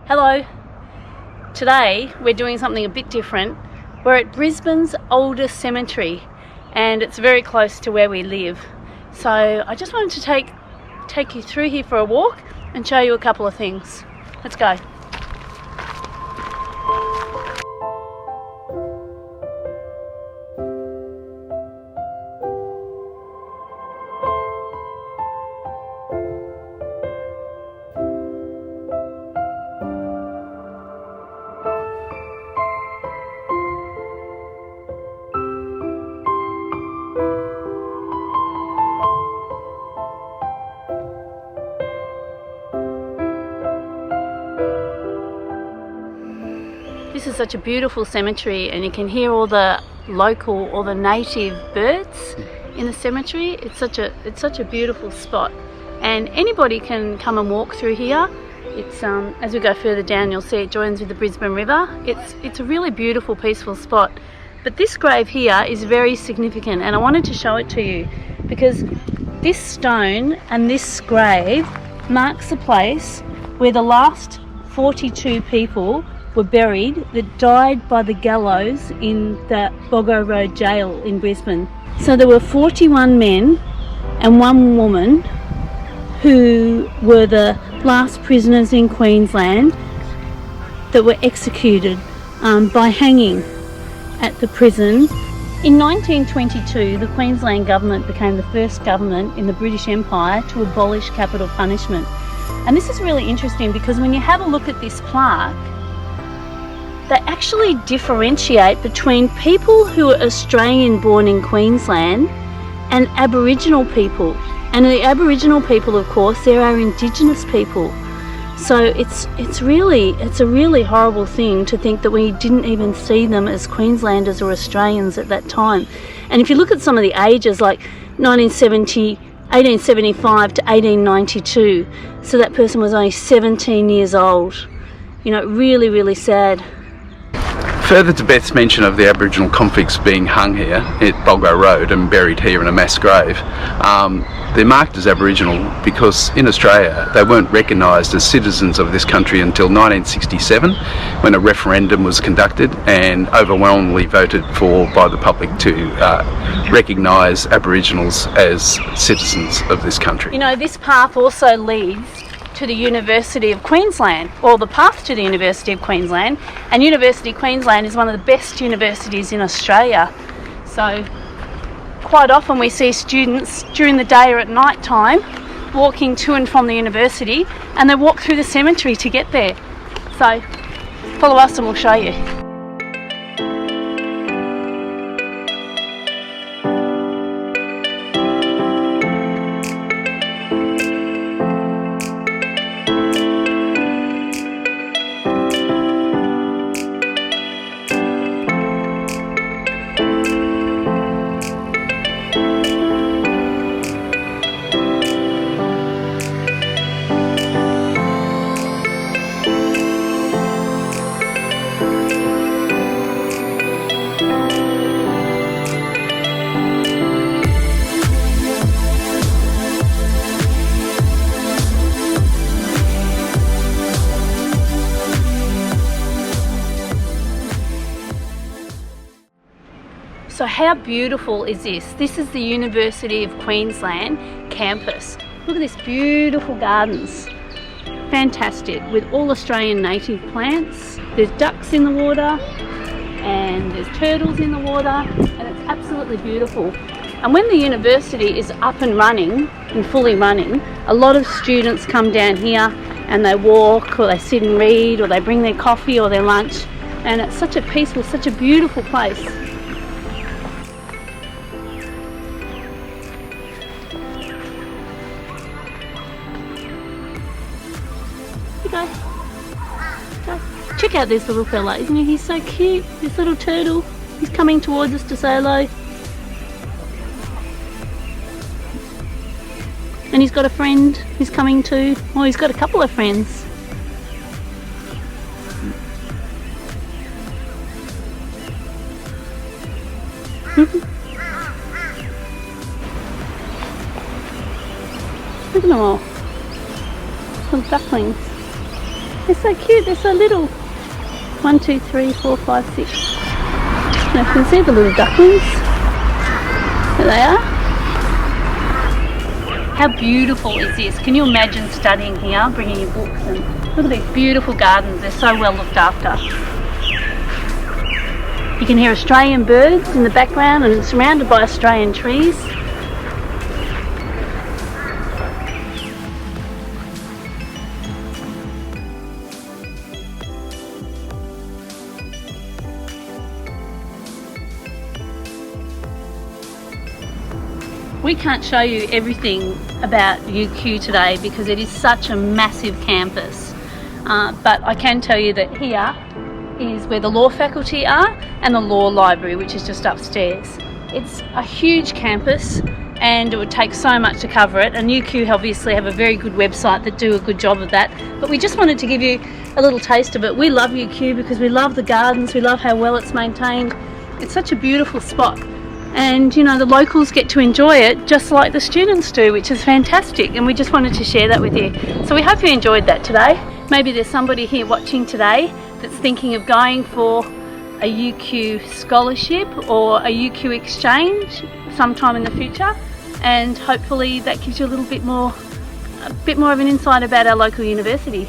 Hello. Today we're doing something a bit different. We're at Brisbane's oldest cemetery and it's very close to where we live. So I just wanted to take you through here for a walk and show you a couple of things. Let's go. This is such a beautiful cemetery and you can hear all the local or the native birds in the cemetery. It's such a beautiful spot and anybody can come and walk through here. It's as we go further down you'll see it joins with the Brisbane River. It's a really beautiful, peaceful spot. But this grave here is very significant and I wanted to show it to you because this stone and this grave marks the place where the last 42 people were buried that died by the gallows in the Boggo Road jail in Brisbane. So there were 41 men and 1 woman who were the last prisoners in Queensland that were executed by hanging at the prison. In 1922, the Queensland government became the first government in the British Empire to abolish capital punishment. And this is really interesting because when you have a look at this plaque, they actually differentiate between people who are Australian born in Queensland and Aboriginal people. And the Aboriginal people, of course, they're our Indigenous people. So it's a really horrible thing to think that we didn't even see them as Queenslanders or Australians at that time. And if you look at some of the ages, like 1875 to 1892, so that person was only 17 years old. You know, really, really sad. Further to Beth's mention of the Aboriginal convicts being hung here at Boggo Road and buried here in a mass grave, they're marked as Aboriginal because in Australia they weren't recognised as citizens of this country until 1967 when a referendum was conducted and overwhelmingly voted for by the public to recognise Aboriginals as citizens of this country. You know, this path also leads to the University of Queensland, or the path to the University of Queensland, and University of Queensland is one of the best universities in Australia. So quite often we see students during the day or at night time walking to and from the university and they walk through the cemetery to get there. So follow us and we'll show you. So how beautiful is this? This is the University of Queensland campus. Look at this beautiful gardens. Fantastic, with all Australian native plants. There's ducks in the water and there's turtles in the water and it's absolutely beautiful. And when the university is up and running and fully running, a lot of students come down here and they walk or they sit and read or they bring their coffee or their lunch, and it's such a peaceful, such a beautiful place. Go. Check out this little fella, isn't he? He's so cute, this little turtle. He's coming towards us to say hello. And he's got a friend who's coming too. Oh, he's got a couple of friends. Look at them all. Some ducklings. They're so cute, they're so little. 1, 2, 3, 4, 5, 6. Now you can see the little ducklings. There they are. How beautiful is this? Can you imagine studying here, bringing your books, and look at these beautiful gardens. They're so well looked after. You can hear Australian birds in the background and it's surrounded by Australian trees. We can't show you everything about UQ today because it is such a massive campus, but I can tell you that here is where the law faculty are and the law library, which is just upstairs. It's a huge campus and it would take so much to cover it, and UQ obviously have a very good website that do a good job of that, but we just wanted to give you a little taste of it. We love UQ because we love the gardens, we love how well it's maintained. It's such a beautiful spot. And you know, the locals get to enjoy it just like the students do, which is fantastic, and we just wanted to share that with you. So we hope you enjoyed that today. Maybe there's somebody here watching today that's thinking of going for a UQ scholarship or a UQ exchange sometime in the future, and hopefully that gives you a bit more of an insight about our local university.